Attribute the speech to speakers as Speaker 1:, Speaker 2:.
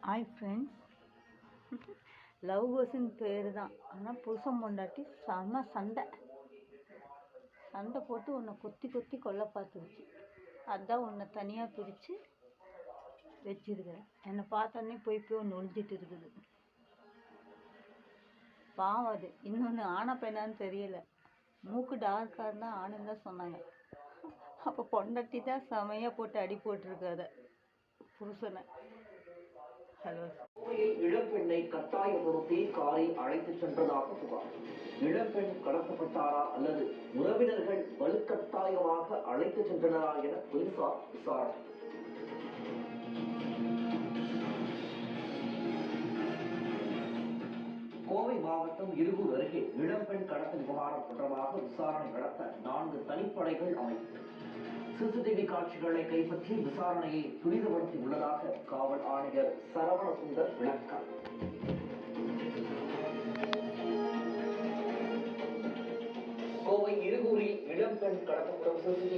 Speaker 1: Hi friends. Love கோஸின் பேர் தான். ஆனால் புருஷன் பொண்டாட்டி செம சண்டை போட்டு உன்னை கொத்தி கொல்ல பார்த்துருச்சு. அதுதான் உன்னை தனியாக பிரித்து வச்சிருக்கிறேன். என்னை பார்த்தோன்னே போய் ஒன்று ஒழிஞ்சிட்டு இருக்குது. பாவம் அது. இன்னொன்று ஆன பெண்ணான்னு தெரியலை. மூக்கு டார்க்காக இருந்தால் ஆணுன்னு தான் சொன்னாங்க. அப்போ பொண்டாட்டி தான் செமையாக போட்டு அடி போட்டிருக்காத புருஷனை. ஹலோ.
Speaker 2: இளம்பெண்ணை கட்டாயப்படுத்தி காரில் அழைத்துச் சென்றதாக புகார். இளம்பெண் கடத்தப்பட்டாரா அல்லது உறவினர்கள் வலுக்கட்டாயமாக அழைத்துச் சென்றனரா என போலீசார் விசாரணை. கோவை மாவட்டம் இருகூர் அருகே இளம்பெண் கடத்தல் விவகாரம் தொடர்பாக விசாரணை நடத்த 4 தனிப்படைகள் அமைப்பு சிசிடிவி காட்சிகளை கைப்பற்றி விசாரணையை துரிதப்படுத்தி உள்ளதாக காவல் ஆணையர் சரவணசுந்தர் விளக்கம். கோவை இருகூரில் இளம்பெண் கடத்தப்படும் சிசிடிவி